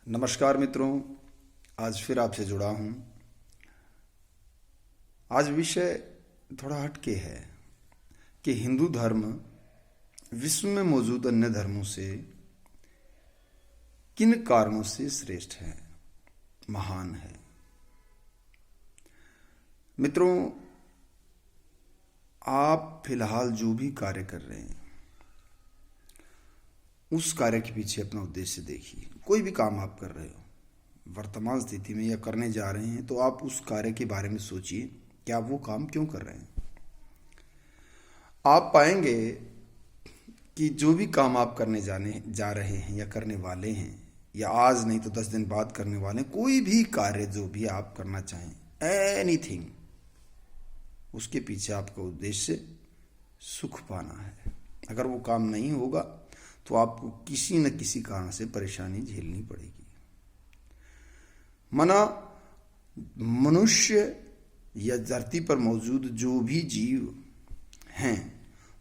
नमस्कार मित्रों, आज फिर आपसे जुड़ा हूँ। आज विषय थोड़ा हटके है कि हिंदू धर्म विश्व में मौजूद अन्य धर्मों से किन कारणों से श्रेष्ठ है, महान है। मित्रों, आप फिलहाल जो भी कार्य कर रहे हैं उस कार्य के पीछे अपना उद्देश्य देखिए। कोई भी काम आप कर रहे हो वर्तमान स्थिति में या करने जा रहे हैं तो आप उस कार्य के बारे में सोचिए कि आप वो काम क्यों कर रहे हैं। आप पाएंगे कि जो भी काम आप करने जा रहे हैं या करने वाले हैं या आज नहीं तो 10 दिन बाद करने वाले हैं, कोई भी कार्य जो भी आप करना चाहें, एनीथिंग, उसके पीछे आपका उद्देश्य सुख पाना है। अगर वो काम नहीं होगा तो आपको किसी न किसी कारण से परेशानी झेलनी पड़ेगी। मना मनुष्य या धरती पर मौजूद जो भी जीव हैं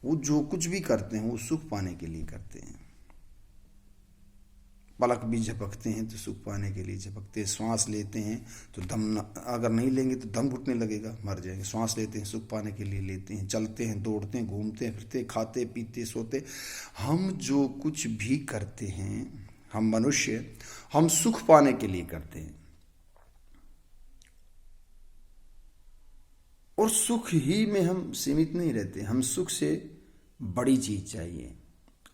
वो जो कुछ भी करते हैं वो सुख पाने के लिए करते हैं। पलक भी झपकते हैं तो सुख पाने के लिए झपकते हैं। श्वास लेते हैं तो दम अगर नहीं लेंगे तो दम घुटने लगेगा, मर जाएंगे। श्वास लेते हैं सुख पाने के लिए लेते हैं। चलते हैं, दौड़ते हैं, घूमते हैं, फिरते, खाते पीते, सोते, हम जो कुछ भी करते हैं, हम मनुष्य, हम सुख पाने के लिए करते हैं। और सुख ही में हम सीमित नहीं रहते, हम सुख से बड़ी चीज चाहिए,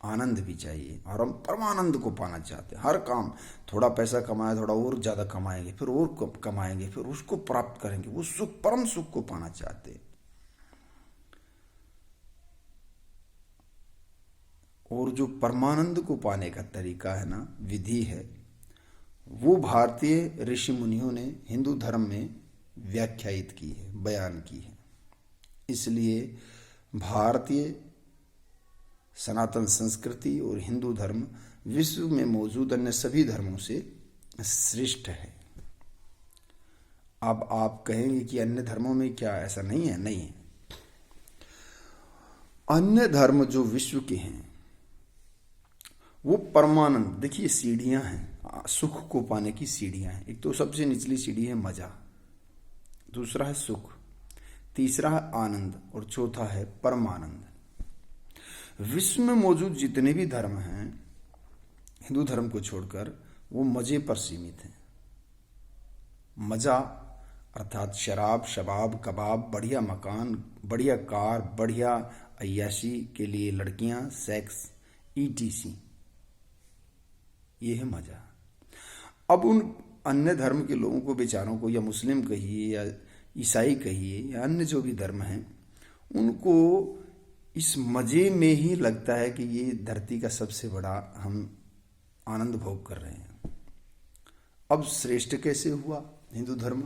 आनंद भी चाहिए, और हम परमानंद को पाना चाहते हैं। हर काम, थोड़ा पैसा कमाए, थोड़ा और ज़्यादा कमाएंगे, फिर और कमाएंगे, फिर उसको प्राप्त करेंगे, वो सुख, परम सुख को पाना चाहते हैं। और जो परमानंद को पाने का तरीका है ना, विधि है, वो भारतीय ऋषि मुनियों ने हिंदू धर्म में व्याख्यायित की है, बयान की है। इसलिए भारतीय सनातन संस्कृति और हिंदू धर्म विश्व में मौजूद अन्य सभी धर्मों से श्रेष्ठ है। अब आप कहेंगे कि अन्य धर्मों में क्या ऐसा नहीं है? नहीं है। अन्य धर्म जो विश्व के हैं वो परमानंद, देखिए सीढ़ियां हैं, सुख को पाने की सीढ़ियां हैं। एक तो सबसे निचली सीढ़ी है मजा, दूसरा है सुख, तीसरा है आनंद, और चौथा है परमानंद। विश्व में मौजूद जितने भी धर्म हैं, हिंदू धर्म को छोड़कर, वो मजे पर सीमित हैं। मजा अर्थात शराब, शबाब, कबाब, बढ़िया मकान, बढ़िया कार, बढ़िया अय्याशी के लिए लड़कियां, सेक्स, ईटीसी, ये है मजा। अब उन अन्य धर्म के लोगों को, बेचारों को, या मुस्लिम कहिए या ईसाई कहिए या अन्य जो भी धर्म हैं, उनको इस मजे में ही लगता है कि ये धरती का सबसे बड़ा हम आनंद भोग कर रहे हैं। अब श्रेष्ठ कैसे हुआ हिंदू धर्म?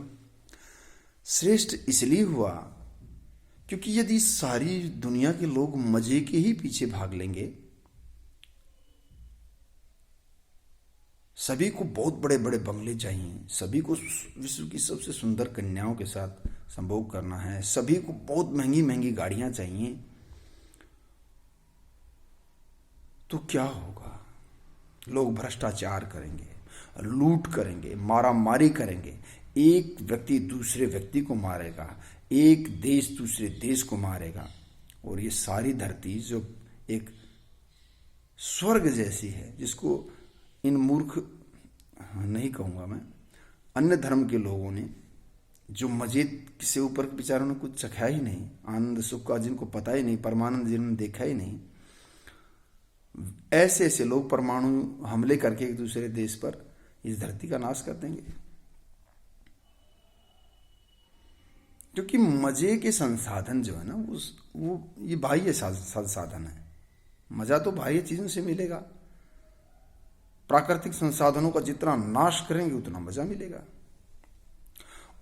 श्रेष्ठ इसलिए हुआ क्योंकि यदि सारी दुनिया के लोग मजे के ही पीछे भाग लेंगे, सभी को बहुत बड़े बड़े बंगले चाहिए, सभी को विश्व की सबसे सुंदर कन्याओं के साथ संभोग करना है, सभी को बहुत महंगी महंगी गाड़ियां चाहिए, तो क्या होगा? लोग भ्रष्टाचार करेंगे, लूट करेंगे, मारा मारी करेंगे, एक व्यक्ति दूसरे व्यक्ति को मारेगा, एक देश दूसरे देश को मारेगा, और ये सारी धरती जो एक स्वर्ग जैसी है, जिसको इन मूर्ख नहीं कहूँगा मैं, अन्य धर्म के लोगों ने, जो मजे से ऊपर बेचारों ने कुछ चखा ही नहीं, आनंद सुख का जिनको पता ही नहीं, परमानंद जिन्होंने देखा ही नहीं, ऐसे ऐसे लोग परमाणु हमले करके एक दूसरे देश पर इस धरती का नाश कर देंगे। क्योंकि मजे के संसाधन जो है ना, वो ये बाह्य संसाधन है। मजा तो बाह्य चीजों से मिलेगा। प्राकृतिक संसाधनों का जितना नाश करेंगे उतना मजा मिलेगा,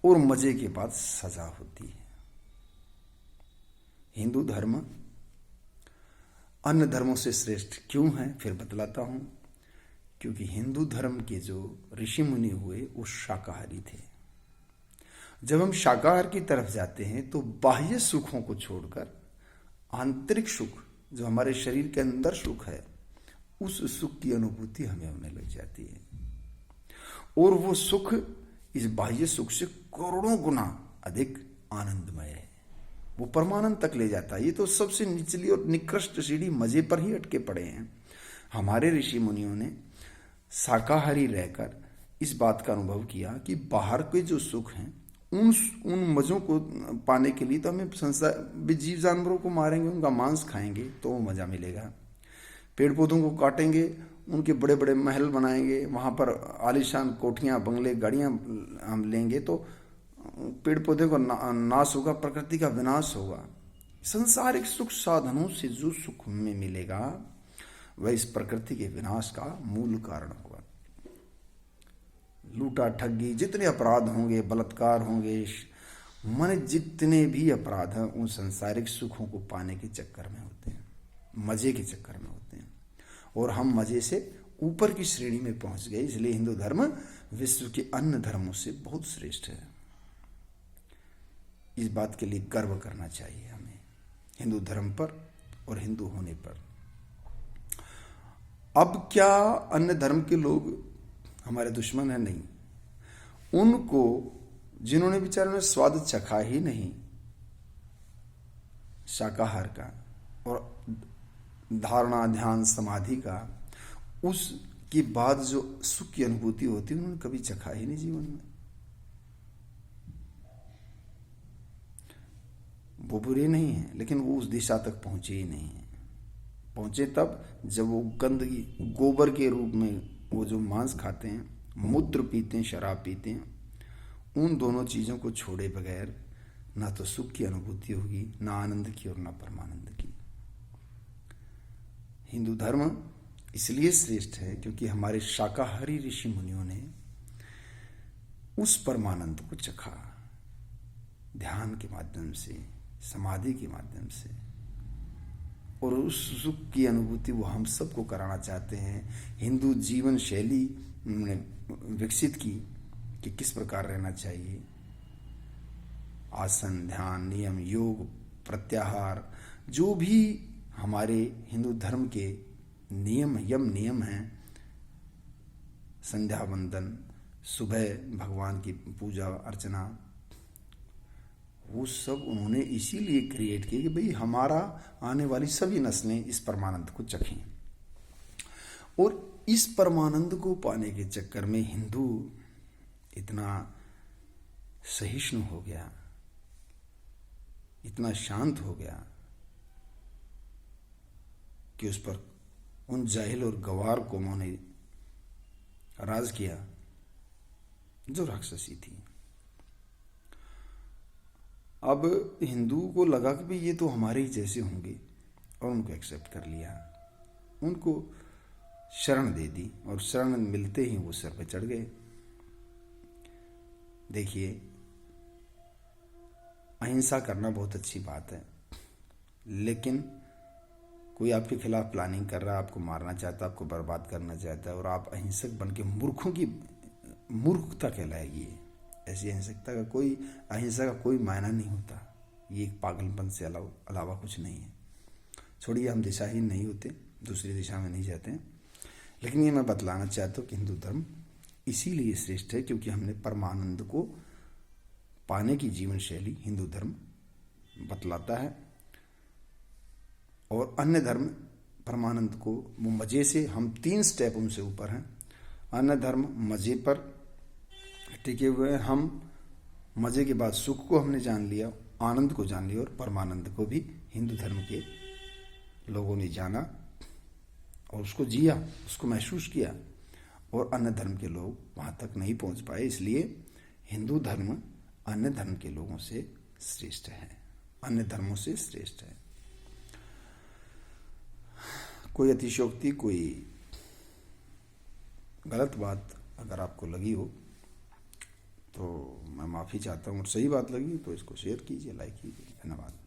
और मजे के बाद सजा होती है। हिंदू धर्म अन्य धर्मों से श्रेष्ठ क्यों है, फिर बतलाता हूं। क्योंकि हिंदू धर्म के जो ऋषि मुनि हुए वो शाकाहारी थे। जब हम शाकाहार की तरफ जाते हैं तो बाह्य सुखों को छोड़कर आंतरिक सुख, जो हमारे शरीर के अंदर सुख है, उस सुख की अनुभूति हमें होने लग जाती है। और वो सुख इस बाह्य सुख से करोड़ों गुना अधिक आनंदमय है, वो परमानंद तक ले जाता है। ये तो सबसे निचली और निकृष्ट सीढ़ी मजे पर ही अटके पड़े हैं। हमारे ऋषि मुनियों ने शाकाहारी रहकर इस बात का अनुभव किया कि बाहर के जो सुख हैं उन मज़ों को पाने के लिए तो हमें संसार जीव जानवरों को मारेंगे, उनका मांस खाएंगे तो वो मज़ा मिलेगा। पेड़ पौधों को काटेंगे, उनके बड़े बड़े महल बनाएंगे, वहाँ पर आलीशान कोठियाँ बंगले गाड़ियाँ हम लेंगे तो पेड़ पौधे को नाश होगा, प्रकृति का विनाश होगा। संसारिक सुख साधनों से जो सुख में मिलेगा वह इस प्रकृति के विनाश का मूल कारण होगा। लूटा ठगी, जितने अपराध होंगे, बलात्कार होंगे, मन जितने भी अपराध हैं उन सांसारिक सुखों को पाने के चक्कर में होते हैं, मजे के चक्कर में होते हैं, और हम मजे से ऊपर की श्रेणी में पहुंच गए। इसलिए हिंदू धर्म विश्व के अन्य धर्मों से बहुत श्रेष्ठ है। इस बात के लिए गर्व करना चाहिए हमें हिंदू धर्म पर और हिंदू होने पर। अब क्या अन्य धर्म के लोग हमारे दुश्मन हैं? नहीं। उनको जिन्होंने बेचारों ने स्वाद चखा ही नहीं शाकाहार का और धारणा ध्यान समाधि का, उसके बाद जो सुख की अनुभूति होती है उन्होंने कभी चखा ही नहीं जीवन में। वो बुरे नहीं हैं, लेकिन वो उस दिशा तक पहुंचे ही नहीं है। पहुंचे तब जब वो गंदगी गोबर के रूप में वो जो मांस खाते हैं, मूत्र पीते हैं, शराब पीते हैं, उन दोनों चीज़ों को छोड़े बगैर ना तो सुख की अनुभूति होगी, ना आनंद की और ना परमानंद की। हिंदू धर्म इसलिए श्रेष्ठ है क्योंकि हमारे शाकाहारी ऋषि मुनियों ने उस परमानंद को चखा, ध्यान के माध्यम से, समाधि के माध्यम से, और उस सुख की अनुभूति वो हम सबको कराना चाहते हैं। हिंदू जीवन शैली उन्होंने विकसित की कि किस प्रकार रहना चाहिए, आसन, ध्यान, नियम, योग, प्रत्याहार, जो भी हमारे हिंदू धर्म के नियम हैं, संध्या वंदन, सुबह भगवान की पूजा अर्चना, वो सब उन्होंने इसीलिए क्रिएट किए कि भाई हमारा आने वाली सभी नस्लें इस परमानंद को चखें। और इस परमानंद को पाने के चक्कर में हिंदू इतना सहिष्णु हो गया, इतना शांत हो गया कि उस पर उन जाहिल और गवार कौमों ने राज किया जो राक्षसी थी। अब हिंदू को लगा कि भाई ये तो हमारे ही जैसे होंगे, और उनको एक्सेप्ट कर लिया, उनको शरण दे दी, और शरण मिलते ही वो सर पे चढ़ गए। देखिए, अहिंसा करना बहुत अच्छी बात है, लेकिन कोई आपके खिलाफ प्लानिंग कर रहा है, आपको मारना चाहता है, आपको बर्बाद करना चाहता है, और आप अहिंसक बन के मूर्खता कहलाएगी। ऐसी अहिंसा का कोई मायना नहीं होता। ये एक पागलपन से अलावा कुछ नहीं है। छोड़िए, हम दिशाहीन नहीं होते, दूसरी दिशा में नहीं जाते हैं, लेकिन ये मैं बतलाना चाहता हूँ कि हिंदू धर्म इसीलिए श्रेष्ठ है क्योंकि हमने परमानंद को पाने की जीवन शैली हिंदू धर्म बतलाता है। और अन्य धर्म परमानंद को वो मजे से, हम 3 स्टेप उनसे ऊपर हैं। अन्य धर्म मजे पर टिके हुए हैं, हम मजे के बाद सुख को हमने जान लिया, आनंद को जान लिया, और परमानंद को भी हिंदू धर्म के लोगों ने जाना और उसको जिया, उसको महसूस किया, और अन्य धर्म के लोग वहां तक नहीं पहुंच पाए। इसलिए हिंदू धर्म अन्य धर्म के लोगों से श्रेष्ठ है, अन्य धर्मों से श्रेष्ठ है। कोई अतिशयोक्ति, कोई गलत बात अगर आपको लगी हो तो मैं माफ़ी चाहता हूँ, और सही बात लगी तो इसको शेयर कीजिए, लाइक कीजिए। धन्यवाद।